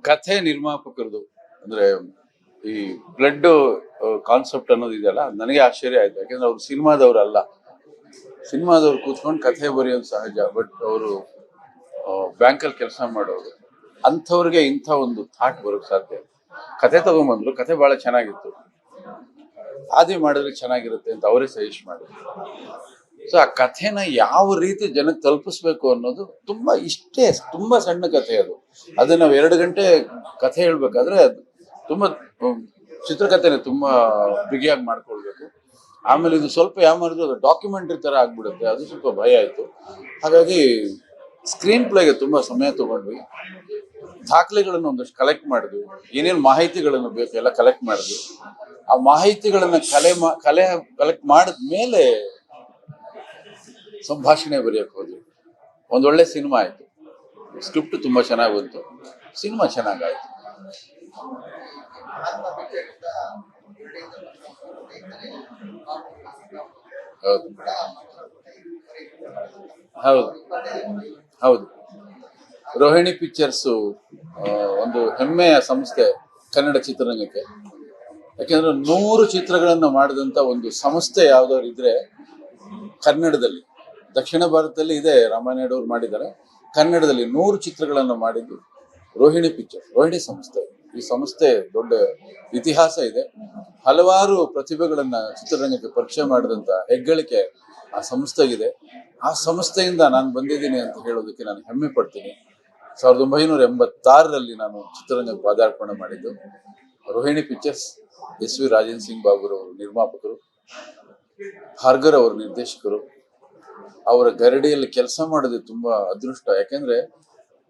ಕಥೆ ನಿರ್ಮಾಪಕರದು ಅಂದ್ರೆ ಈ ಬ್ಲಡ್ ಕಾನ್ಸೆಪ್ಟ್ ಅನ್ನೋದು ಇದೆಯಲ್ಲ, ನನಗೆ ಆಶ್ಚರ್ಯ ಆಯ್ತು. ಯಾಕಂದ್ರೆ ಅವ್ರು ಸಿನಿಮಾದವ್ರು ಕೂತ್ಕೊಂಡು ಕಥೆ ಬರೆಯೋದು ಸಹಜ. ಬಟ್ ಅವರು ಬ್ಯಾಂಕಲ್ಲಿ ಕೆಲಸ ಮಾಡೋರು, ಅಂಥವ್ರಿಗೆ ಇಂಥ ಒಂದು ಥಾಟ್ ಬರೋಕ್ ಸಾಧ್ಯ. ಕಥೆ ತಗೊಂಡ್ಬಂದ್ರು, ಕಥೆ ಬಹಳ ಚೆನ್ನಾಗಿತ್ತು, ಆದಿ ಮಾಡಿದ್ರೆ ಚೆನ್ನಾಗಿರುತ್ತೆ ಅಂತ ಅವರೇ ಸಜೆಸ್ಟ್ ಮಾಡಿದ್ರು. ಸೊ ಆ ಕಥೆನ ಯಾವ ರೀತಿ ಜನಕ್ಕೆ ತಲುಪಿಸ್ಬೇಕು ಅನ್ನೋದು ತುಂಬಾ ಸಣ್ಣ ಕಥೆ ಅದು. ಅದನ್ನ ನಾವು 2 ಗಂಟೆ ಕಥೆ ಹೇಳ್ಬೇಕಾದ್ರೆ ಅದು ತುಂಬಾ ಚಿತ್ರಕಥೆನೆ ತುಂಬಾ ಬಿಗಿಯಾಗಿ ಮಾಡ್ಕೊಳ್ಬೇಕು. ಆಮೇಲೆ ಇದು ಸ್ವಲ್ಪ ಯಾಮಾರಿದ್ರು ಅದು ಡಾಕ್ಯುಮೆಂಟ್ರಿ ತರ ಆಗ್ಬಿಡುತ್ತೆ, ಅದು ಸ್ವಲ್ಪ ಭಯ ಆಯ್ತು. ಹಾಗಾಗಿ ಸ್ಕ್ರೀನ್ ಪ್ಲೇಗೆ ತುಂಬಾ ಸಮಯ ತಗೊಂಡ್ವಿ. ದಾಖಲೆಗಳನ್ನು ಒಂದಷ್ಟು ಕಲೆಕ್ಟ್ ಮಾಡಿದ್ವಿ, ಏನೇನು ಮಾಹಿತಿಗಳನ್ನು ಬೇಕು ಎಲ್ಲ ಕಲೆಕ್ಟ್ ಮಾಡಿದ್ವಿ. ಆ ಮಾಹಿತಿಗಳನ್ನ ಕಲೆಕ್ಟ್ ಮಾಡಿದ್ಮೇಲೆ ಸಂಭಾಷಣೆ ಬರೆಯಕ್ಕೆ ಹೋದ್ವಿ. ಒಂದೊಳ್ಳೆ ಸಿನಿಮಾ ಆಯ್ತು, ಸ್ಕ್ರಿಪ್ಟ್ ತುಂಬಾ ಚೆನ್ನಾಗಿ ಬಂತು, ಸಿನಿಮಾ ಚೆನ್ನಾಗಾಯ್ತು. ಹೌದು ಹೌದು ರೋಹಿಣಿ ಪಿಕ್ಚರ್ಸ್ ಒಂದು ಹೆಮ್ಮೆಯ ಸಂಸ್ಥೆ ಕನ್ನಡ ಚಿತ್ರರಂಗಕ್ಕೆ. ಯಾಕೆಂದ್ರೆ 100 ಚಿತ್ರಗಳನ್ನ ಮಾಡಿದಂತ ಒಂದು ಸಂಸ್ಥೆ ಯಾವ್ದಾದ್ರು ಇದ್ರೆ ಕನ್ನಡದಲ್ಲಿ, ದಕ್ಷಿಣ ಭಾರತದಲ್ಲಿ ಇದೆ, ರಾಮಾನಾಯ್ಡು ಅವ್ರು ಮಾಡಿದ್ದಾರೆ. ಕನ್ನಡದಲ್ಲಿ 100 ಚಿತ್ರಗಳನ್ನು ಮಾಡಿದ್ದು ರೋಹಿಣಿ ಪಿಕ್ಚರ್ಸ್, ರೋಹಿಣಿ ಸಂಸ್ಥೆ. ಈ ಸಂಸ್ಥೆ ದೊಡ್ಡ ಇತಿಹಾಸ ಇದೆ, ಹಲವಾರು ಪ್ರತಿಭೆಗಳನ್ನ ಚಿತ್ರರಂಗಕ್ಕೆ ಪರಿಚಯ ಮಾಡಿದಂತ ಹೆಗ್ಗಳಿಕೆ ಆ ಸಂಸ್ಥೆಗಿದೆ. ಆ ಸಂಸ್ಥೆಯಿಂದ ನಾನು ಬಂದಿದ್ದೀನಿ ಅಂತ ಹೇಳೋದಕ್ಕೆ ನಾನು ಹೆಮ್ಮೆ ಪಡ್ತೀನಿ. 1986ರಲ್ಲಿ ನಾನು ಚಿತ್ರರಂಗಕ್ಕೆ ಪಾದಾರ್ಪಣೆ ಮಾಡಿದ್ದು. ರೋಹಿಣಿ ಪಿಕ್ಚರ್ಸ್, SV ರಾಜೇಂದ್ರ ಸಿಂಗ್ ಬಾಬುರವರು ನಿರ್ಮಾಪಕರು, ಭಾರ್ಗರ್ ಅವರು ನಿರ್ದೇಶಕರು. ಅವರ ಗರಡಿಯಲ್ಲಿ ಕೆಲಸ ಮಾಡೋದು ತುಂಬಾ ಅದೃಷ್ಟ. ಯಾಕೆಂದ್ರೆ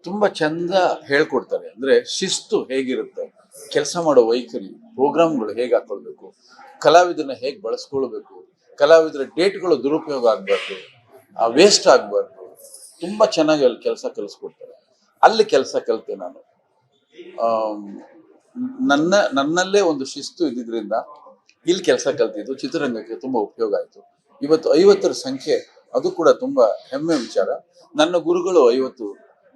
ತುಂಬಾ ಚಂದ ಹೇಳ್ಕೊಡ್ತಾರೆ. ಅಂದ್ರೆ ಶಿಸ್ತು ಹೇಗಿರುತ್ತೆ, ಕೆಲಸ ಮಾಡೋ ವೈಖರಿ, ಪ್ರೋಗ್ರಾಮ್ಗಳು ಹೇಗೆ ಹಾಕೊಳ್ಬೇಕು, ಕಲಾವಿದರನ್ನ ಹೇಗೆ ಬಳಸ್ಕೊಳ್ಬೇಕು, ಕಲಾವಿದರ ಡೇಟ್ಗಳು ದುರುಪಯೋಗ ಆಗ್ಬಾರ್ದು, ವೇಸ್ಟ್ ಆಗ್ಬಾರ್ದು, ತುಂಬಾ ಚೆನ್ನಾಗಿ ಅಲ್ಲಿ ಕೆಲಸ ಕಲಿಸ್ಕೊಡ್ತಾರೆ. ಅಲ್ಲಿ ಕೆಲಸ ಕಲಿತೆ ನಾನು. ನನ್ನಲ್ಲೇ ಒಂದು ಶಿಸ್ತು ಇದ್ದಿದ್ರಿಂದ ಇಲ್ಲಿ ಕೆಲಸ ಕಲ್ತಿದ್ದು ಚಿತ್ರರಂಗಕ್ಕೆ ತುಂಬಾ ಉಪಯೋಗ ಆಯ್ತು. ಇವತ್ತು 50ರ ಸಂಖ್ಯೆ, ಅದು ಕೂಡ ತುಂಬಾ ಹೆಮ್ಮೆ ವಿಚಾರ. ನನ್ನ ಗುರುಗಳು 50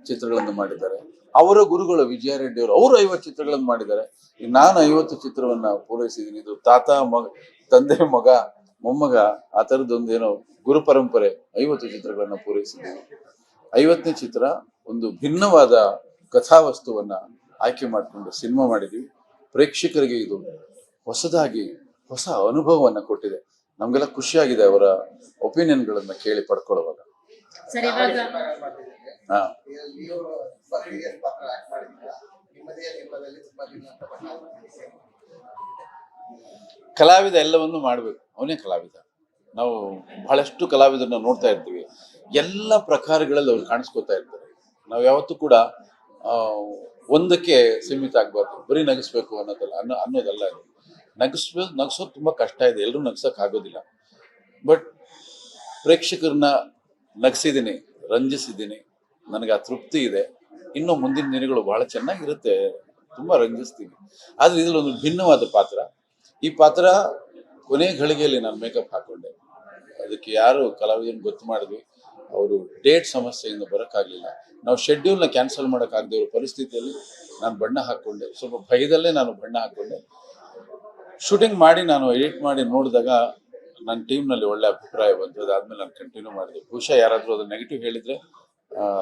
ಚಿತ್ರಗಳನ್ನು ಮಾಡಿದ್ದಾರೆ, ಅವರ ಗುರುಗಳು ವಿಜಯ ರೆಡ್ಡಿ ಅವರು 50 ಚಿತ್ರಗಳನ್ನು ಮಾಡಿದ್ದಾರೆ. ನಾನು 50 ಚಿತ್ರವನ್ನ ಪೂರೈಸಿದ್ದೀನಿ. ಇದು ತಂದೆ ಮಗ ಮೊಮ್ಮಗ ಆ ಥರದ್ದೊಂದೇನೋ ಗುರು ಪರಂಪರೆ. 50 ಚಿತ್ರಗಳನ್ನ ಪೂರೈಸಿದ್ದೀವಿ. 50ನೇ ಚಿತ್ರ ಒಂದು ಭಿನ್ನವಾದ ಕಥಾವಸ್ತುವನ್ನ ಆಯ್ಕೆ ಮಾಡಿಕೊಂಡು ಸಿನಿಮಾ ಮಾಡಿದೀವಿ. ಪ್ರೇಕ್ಷಕರಿಗೆ ಇದು ಹೊಸ ಅನುಭವವನ್ನ ಕೊಟ್ಟಿದೆ. ನಮ್ಗೆಲ್ಲ ಖುಷಿಯಾಗಿದೆ ಅವರ ಒಪಿನಿಯನ್ಗಳನ್ನ ಕೇಳಿ ಪಡ್ಕೊಳ್ಳುವಾಗ. ಕಲಾವಿದ ಎಲ್ಲವನ್ನೂ ಮಾಡ್ಬೇಕು, ಅವನೇ ಕಲಾವಿದ. ನಾವು ಬಹಳಷ್ಟು ಕಲಾವಿದರನ್ನ ನೋಡ್ತಾ ಇರ್ತೀವಿ, ಎಲ್ಲ ಪ್ರಕಾರಗಳಲ್ಲಿ ಅವ್ರು ಕಾಣಿಸ್ಕೊತಾ ಇರ್ತಾರೆ. ನಾವು ಯಾವತ್ತೂ ಕೂಡ ಒಂದಕ್ಕೆ ಸೀಮಿತ ಆಗ್ಬಾರ್ದು, ಬರೀ ನಗಿಸ್ಬೇಕು ಅನ್ನೋದಲ್ಲ ಇದು. ನಗಿಸೋದು ತುಂಬಾ ಕಷ್ಟ ಇದೆ, ಎಲ್ಲರೂ ನಗ್ಸಕ್ ಆಗೋದಿಲ್ಲ. ಬಟ್ ಪ್ರೇಕ್ಷಕರನ್ನ ನಗಿಸಿದ್ದೀನಿ, ರಂಜಿಸಿದ್ದೀನಿ, ನನಗೆ ಆ ತೃಪ್ತಿ ಇದೆ. ಇನ್ನು ಮುಂದಿನ ದಿನಗಳು ಬಹಳ ಚೆನ್ನಾಗಿರುತ್ತೆ, ತುಂಬಾ ರಂಜಿಸ್ತೀನಿ. ಆದ್ರೆ ಇದ್ರಲ್ಲಿ ಒಂದು ಭಿನ್ನವಾದ ಪಾತ್ರ. ಈ ಪಾತ್ರ ಕೊನೆ ಘಳಿಗೆಯಲ್ಲಿ ನಾನು ಮೇಕಪ್ ಹಾಕೊಂಡೆ. ಅದಕ್ಕೆ ಯಾರು ಕಲಾವಿದನ್ ಗೊತ್ತು ಮಾಡಿದ್ವಿ, ಅವರು ಡೇಟ್ ಸಮಸ್ಯೆಯಿಂದ ಬರೋಕ್ಕಾಗಲಿಲ್ಲ. ನಾವು ಶೆಡ್ಯೂಲ್ನ ಕ್ಯಾನ್ಸಲ್ ಮಾಡೋಕ್ಕಾಗದೇ ಇರೋ ಪರಿಸ್ಥಿತಿಯಲ್ಲಿ ನಾನು ಬಣ್ಣ ಹಾಕ್ಕೊಂಡೆ. ಸ್ವಲ್ಪ ಭಯದಲ್ಲೇ ನಾನು ಬಣ್ಣ ಹಾಕ್ಕೊಂಡೆ. ಶೂಟಿಂಗ್ ಮಾಡಿ ನಾನು ಎಡಿಟ್ ಮಾಡಿ ನೋಡಿದಾಗ ನನ್ನ ಟೀಮ್ನಲ್ಲಿ ಒಳ್ಳೆ ಅಭಿಪ್ರಾಯ ಬಂತು. ಅದಾದ್ಮೇಲೆ ನಾನು ಕಂಟಿನ್ಯೂ ಮಾಡಿದೆ. ಬಹುಶಃ ಯಾರಾದರೂ ಅದನ್ನ ನೆಗೆಟಿವ್ ಹೇಳಿದ್ರೆ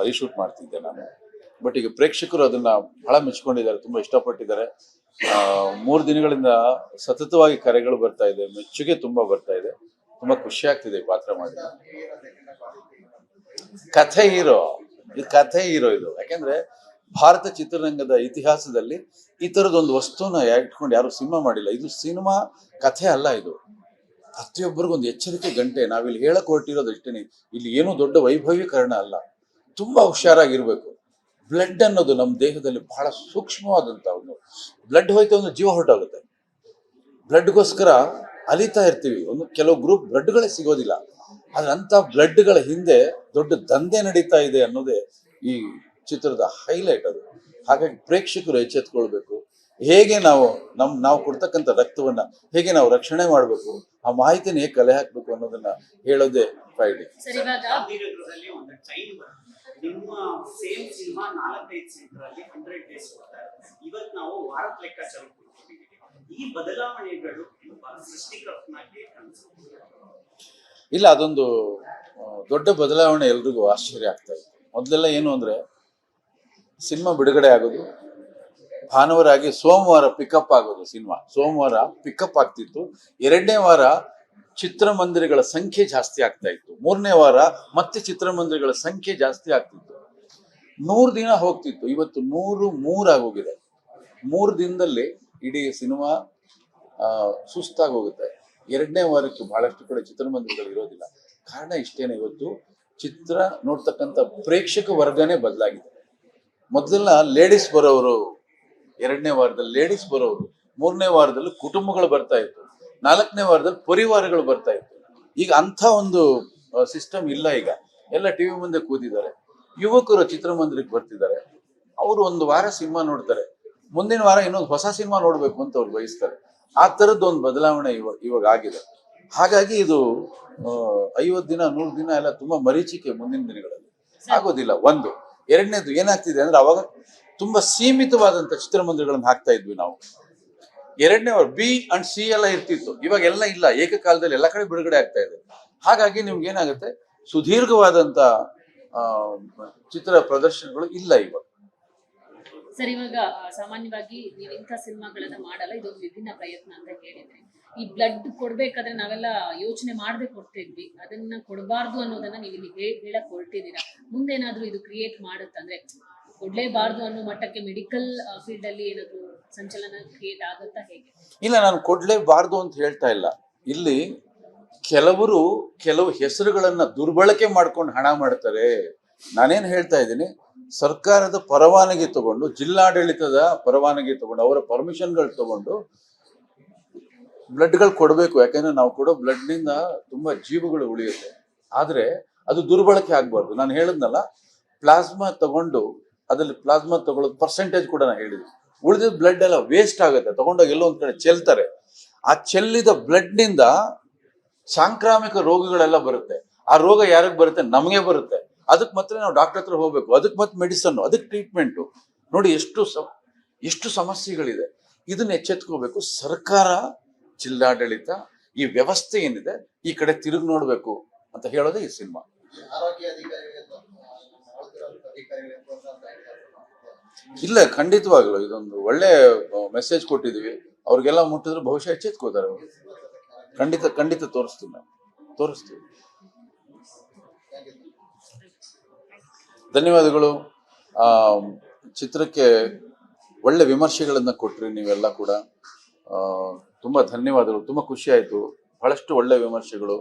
ರೀಶೂಟ್ ಮಾಡ್ತಿದ್ದೆ ನಾನು. ಬಟ್ ಈಗ ಪ್ರೇಕ್ಷಕರು ಅದನ್ನ ಬಹಳ ಮೆಚ್ಕೊಂಡಿದ್ದಾರೆ, ತುಂಬಾ ಇಷ್ಟಪಟ್ಟಿದ್ದಾರೆ. 3 ದಿನಗಳಿಂದ ಸತತವಾಗಿ ಕರೆಗಳು ಬರ್ತಾ ಇದೆ, ಮೆಚ್ಚುಗೆ ತುಂಬಾ ಬರ್ತಾ ಇದೆ. ತುಂಬಾ ಖುಷಿ ಆಗ್ತಿದೆ ಈ ಪಾತ್ರ ಮಾಡಿ. ಕಥೆ ಹೀರೋ ಇದು. ಯಾಕೆಂದ್ರೆ ಭಾರತ ಚಿತ್ರರಂಗದ ಇತಿಹಾಸದಲ್ಲಿ ಈ ತರದೊಂದು ವಸ್ತುನ ಇಟ್ಕೊಂಡು ಯಾರು ಸಿನಿಮಾ ಮಾಡಿಲ್ಲ. ಇದು ಸಿನಿಮಾ ಕಥೆ ಅಲ್ಲ, ಇದು ಪ್ರತಿಯೊಬ್ಬರಿಗೊಂದು ಎಚ್ಚರಿಕೆ ಗಂಟೆ. ನಾವಿಲ್ಲಿ ಹೇಳಕ್ ಹೊರಟಿರೋದು ಅಷ್ಟೇನೆ, ಇಲ್ಲಿ ಏನೂ ದೊಡ್ಡ ವೈಭವೀಕರಣ ಅಲ್ಲ. ತುಂಬಾ ಹುಷಾರಾಗಿರ್ಬೇಕು. ಬ್ಲಡ್ ಅನ್ನೋದು ನಮ್ಮ ದೇಹದಲ್ಲಿ ಬಹಳ ಸೂಕ್ಷ್ಮವಾದಂತ ಒಂದು. ಬ್ಲಡ್ ಹೋಯ್ತು ಅಂದ್ರೆ ಜೀವ ಹೊರಟೋಗುತ್ತೆ. ಬ್ಲಡ್ಗೋಸ್ಕರ ಅಲಿತಾ ಇರ್ತೀವಿ. ಕೆಲವು ಗ್ರೂಪ್ ಬ್ಲಡ್ಗಳೇ ಸಿಗೋದಿಲ್ಲ. ಆದ್ರೆ ಅಂತ ಬ್ಲಡ್ಗಳ ಹಿಂದೆ ದೊಡ್ಡ ದಂಧೆ ನಡೀತಾ ಇದೆ ಅನ್ನೋದೇ ಈ ಚಿತ್ರದ ಹೈಲೈಟ್ ಅದು. ಹಾಗಾಗಿ ಪ್ರೇಕ್ಷಕರು ಎಚ್ಚೆತ್ಕೊಳ್ಬೇಕು. ಹೇಗೆ ನಾವು ಕೊಡ್ತಕ್ಕಂಥ ರಕ್ತವನ್ನ ಹೇಗೆ ನಾವು ರಕ್ಷಣೆ ಮಾಡ್ಬೇಕು, ಆ ಮಾಹಿತಿನ ಹೇಗೆ ಕಲೆ ಹಾಕ್ಬೇಕು ಅನ್ನೋದನ್ನ ಹೇಳೋದೇ ಫೈಡಿ. ನಿಮ್ಮ ಸೇಮ್ ಸಿನಿಮಾ 4-5 ಸೀಟರಲ್ಲಿ 100 ಡೇಸ್ ಕೊಡ್ತಾರೆ. ವಾರದ ಲೆಕ್ಕಾಚಾರ ಕೊಟ್ಟಿದ್ದೀವಿ. ಈ ಬದಲಾವಣೆಗಳು ಬಹಳ ಸೃಷ್ಟಿಕರ್ತನಾಗಿ ಕಾಣಿಸುತ್ತೆ. ಇಲ್ಲ, ಅದೊಂದು ದೊಡ್ಡ ಬದಲಾವಣೆ. ಎಲ್ರಿಗೂ ಆಶ್ಚರ್ಯ ಆಗ್ತಾ ಇತ್ತು. ಮೊದಲೆಲ್ಲ ಏನು ಅಂದ್ರೆ ಸಿನಿಮಾ ಬಿಡುಗಡೆ ಆಗೋದು ಭಾನುವಾರ ಆಗಿ ಸೋಮವಾರ ಪಿಕಪ್ ಆಗೋದು. ಸಿನಿಮಾ ಸೋಮವಾರ ಪಿಕಪ್ ಆಗ್ತಿತ್ತು. ಎರಡನೇ ವಾರ ಚಿತ್ರಮಂದಿರಗಳ ಸಂಖ್ಯೆ ಜಾಸ್ತಿ ಆಗ್ತಾ ಇತ್ತು. ಮೂರನೇ ವಾರ ಮತ್ತೆ ಚಿತ್ರಮಂದಿರಗಳ ಸಂಖ್ಯೆ ಜಾಸ್ತಿ ಆಗ್ತಿತ್ತು. 100 ದಿನ ಹೋಗ್ತಿತ್ತು. ಇವತ್ತು 103 ಆಗೋಗಿದೆ. 3 ದಿನದಲ್ಲಿ ಇಡೀ ಸಿನಿಮಾ ಸುಸ್ತಾಗಿ ಹೋಗುತ್ತೆ. ಎರಡನೇ ವಾರಕ್ಕೆ ಬಹಳಷ್ಟು ಕಡೆ ಚಿತ್ರಮಂದಿರಗಳು ಇರೋದಿಲ್ಲ. ಕಾರಣ ಇಷ್ಟೇನೆ, ಇವತ್ತು ಚಿತ್ರ ನೋಡ್ತಕ್ಕಂಥ ಪ್ರೇಕ್ಷಕ ವರ್ಗನೇ ಬದಲಾಗಿದೆ. ಮೊದಲೆಲ್ಲ ಲೇಡೀಸ್ ಬರೋರು, ಎರಡನೇ ವಾರದಲ್ಲಿ ಲೇಡೀಸ್ ಬರೋರು, ಮೂರನೇ ವಾರದಲ್ಲಿ ಕುಟುಂಬಗಳು ಬರ್ತಾ ಇತ್ತು, ನಾಲ್ಕನೇ ವಾರದಲ್ಲಿ ಪರಿವಾರಗಳು ಬರ್ತಾ ಇತ್ತು. ಈಗ ಅಂಥ ಒಂದು ಸಿಸ್ಟಮ್ ಇಲ್ಲ. ಈಗ ಎಲ್ಲ ಟಿವಿ ಮುಂದೆ ಕೂತಿದ್ದಾರೆ. ಯುವಕರು ಚಿತ್ರಮಂದಿರಕ್ಕೆ ಬರ್ತಿದ್ದಾರೆ. ಅವರು ಒಂದು ವಾರ ಸಿನಿಮಾ ನೋಡ್ತಾರೆ, ಮುಂದಿನ ವಾರ ಇನ್ನೊಂದು ಹೊಸ ಸಿನಿಮಾ ನೋಡ್ಬೇಕು ಅಂತ ಅವ್ರು ಬಯಸ್ತಾರೆ. ಆ ತರದ್ದು ಒಂದು ಬದಲಾವಣೆ ಇವಾಗ ಆಗಿದೆ. ಹಾಗಾಗಿ ಇದು 50 ದಿನ 100 ದಿನ ಎಲ್ಲ ತುಂಬಾ ಮರೀಚಿಕೆ ಮುಂದಿನ ದಿನಗಳಲ್ಲಿ ಆಗೋದಿಲ್ಲ. ಒಂದು. ಎರಡನೇದು ಏನಾಗ್ತಿದೆ ಅಂದ್ರೆ, ಅವಾಗ ತುಂಬಾ ಸೀಮಿತವಾದಂತ ಚಿತ್ರಮಂದಿರಗಳನ್ನು ಹಾಕ್ತಾ ಇದ್ವಿ ನಾವು. ಎರಡನೇ ವಾರ ಬಿ ಅಂಡ್ ಸಿ ಎಲ್ಲ ಇರ್ತಿತ್ತು. ಇವಾಗ ಎಲ್ಲ ಇಲ್ಲ, ಏಕಕಾಲದಲ್ಲಿ ಎಲ್ಲ ಕಡೆ ಬಿಡುಗಡೆ ಆಗ್ತಾ ಇದೆ. ಹಾಗಾಗಿ ನಿಮ್ಗೆ ಏನಾಗುತ್ತೆ, ಸುದೀರ್ಘವಾದಂತ ಚಿತ್ರ ಪ್ರದರ್ಶನಗಳು ಇಲ್ಲ ಇವಾಗ. ಸರ್, ಇವಾಗ ಸಾಮಾನ್ಯವಾಗಿ ನೀವು ಇಂಥ ಸಿನಿಮಾಗಳನ್ನ ಮಾಡಲ್ಲ, ಇದೊಂದು ವಿಭಿನ್ನ ಪ್ರಯತ್ನ ಅಂತ ಹೇಳಿದ್ರಿ. ಈ ಬ್ಲಡ್ ಕೊಡ್ಬೇಕಾದ್ರೆ ನಾವೆಲ್ಲ ಯೋಚನೆ ಮಾಡದೆ ಕೊಡ್ತಿದ್ವಿ, ಅದನ್ನ ಕೊಡಬಾರ್ದು ಅನ್ನೋದನ್ನ ನೀವು ಇಲ್ಲಿ ಹೇಳಕ್ ಹೊರಟಿದ್ದೀರಾ. ಮುಂದೇನಾದ್ರೂ ಇದು ಕ್ರಿಯೇಟ್ ಮಾಡುತ್ತಂದ್ರೆ ಕೊಡ್ಲೇಬಾರ್ದು ಅನ್ನೋ ಮಟ್ಟಕ್ಕೆ ಮೆಡಿಕಲ್ ಫೀಲ್ಡ್ ಅಲ್ಲಿ ಏನಾದ್ರು ಸಂಚಲನ ಕ್ರಿಯೇಟ್ ಆಗುತ್ತಾ, ಹೇಗೆ? ಇಲ್ಲ, ನಾನು ಕೊಡ್ಲೇಬಾರ್ದು ಅಂತ ಹೇಳ್ತಾ ಇಲ್ಲ. ಇಲ್ಲಿ ಕೆಲವು ಹೆಸರುಗಳನ್ನ ದುರ್ಬಳಕೆ ಮಾಡ್ಕೊಂಡು ಹಣ ಮಾಡ್ತಾರೆ. ನಾನೇನ್ ಹೇಳ್ತಾ ಇದ್ದೀನಿ, ಸರ್ಕಾರದ ಪರವಾನಗಿ ತಗೊಂಡು, ಜಿಲ್ಲಾಡಳಿತದ ಪರವಾನಗಿ ತಗೊಂಡು, ಅವರ ಪರ್ಮಿಷನ್ಗಳು ತಗೊಂಡು ಬ್ಲಡ್ಗಳು ಕೊಡಬೇಕು. ಯಾಕಂದ್ರೆ ನಾವು ಕೊಡೋ ಬ್ಲಡ್ನಿಂದ ತುಂಬಾ ಜೀವಗಳು ಉಳಿಯುತ್ತೆ. ಆದ್ರೆ ಅದು ದುರ್ಬಳಕೆ ಆಗ್ಬಾರ್ದು. ನಾನು ಹೇಳಿದ್ನಲ್ಲ, ಪ್ಲಾಸ್ಮಾ ತಗೊಂಡು ಅದ್ರಲ್ಲಿ ಪ್ಲಾಸ್ಮಾ ತಗೊಳ್ಳೋದು ಪರ್ಸೆಂಟೇಜ್ ಕೂಡ ನಾನು ಹೇಳಿದ್ವಿ. ಉಳಿದ ಬ್ಲಡ್ ಎಲ್ಲ ವೇಸ್ಟ್ ಆಗುತ್ತೆ, ತಗೊಂಡೋಗಿ ಎಲ್ಲೋ ಒಂದ್ ಕಡೆ ಚೆಲ್ತಾರೆ. ಆ ಚೆಲ್ಲಿದ ಬ್ಲಡ್ನಿಂದ ಸಾಂಕ್ರಾಮಿಕ ರೋಗಗಳೆಲ್ಲ ಬರುತ್ತೆ. ಆ ರೋಗ ಯಾರಿಗೆ ಬರುತ್ತೆ? ನಮಗೆ ಬರುತ್ತೆ. ಅದಕ್ಕೆ ಮತ್ತೆ ನಾವು ಡಾಕ್ಟರ್ ಹತ್ರ ಹೋಗ್ಬೇಕು, ಅದಕ್ಕೆ ಮತ್ತೆ ಮೆಡಿಸನ್, ಅದಕ್ಕೆ ಟ್ರೀಟ್ಮೆಂಟು. ನೋಡಿ ಎಷ್ಟು ಸಮಸ್ಯೆಗಳಿದೆ. ಇದನ್ನ ಎಚ್ಚೆತ್ಕೋಬೇಕು ಸರ್ಕಾರ, ಜಿಲ್ಲಾಡಳಿತ, ಈ ವ್ಯವಸ್ಥೆ ಏನಿದೆ ಈ ಕಡೆ ತಿರುಗಿ ನೋಡ್ಬೇಕು ಅಂತ ಹೇಳೋದೇ ಈ ಸಿನಿಮಾ. ಇಲ್ಲ, ಖಂಡಿತವಾಗ್ಲು ಇದೊಂದು ಒಳ್ಳೆ ಮೆಸೇಜ್ ಕೊಟ್ಟಿದೀವಿ. ಅವ್ರಿಗೆಲ್ಲ ಮುಟ್ಟಿದ್ರೆ ಬಹುಶಃ ಎಚ್ಚೆತ್ಕೋತಾರೆ ಅವರು. ಖಂಡಿತ ತೋರಿಸ್ತೀವಿ. ಧನ್ಯವಾದಗಳು. ಚಿತ್ರಕ್ಕೆ ಒಳ್ಳೆ ವಿಮರ್ಶೆಗಳನ್ನ ಕೊಟ್ರಿ ನೀವೆಲ್ಲ ಕೂಡ. ತುಂಬಾ ಧನ್ಯವಾದಗಳು. ತುಂಬಾ ಖುಷಿ ಆಯ್ತು. ಬಹಳಷ್ಟು ಒಳ್ಳೆ ವಿಮರ್ಶೆಗಳು,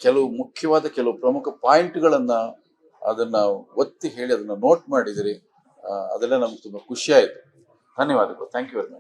ಕೆಲವು ಪ್ರಮುಖ ಪಾಯಿಂಟ್ಗಳನ್ನ ಅದನ್ನ ಒತ್ತಿ ಹೇಳಿ ಅದನ್ನ ನೋಟ್ ಮಾಡಿದಿರಿ. ಅದೆಲ್ಲ ನಮ್ಗೆ ತುಂಬಾ ಖುಷಿ ಆಯ್ತು. ಧನ್ಯವಾದಗಳು. Thank you very much.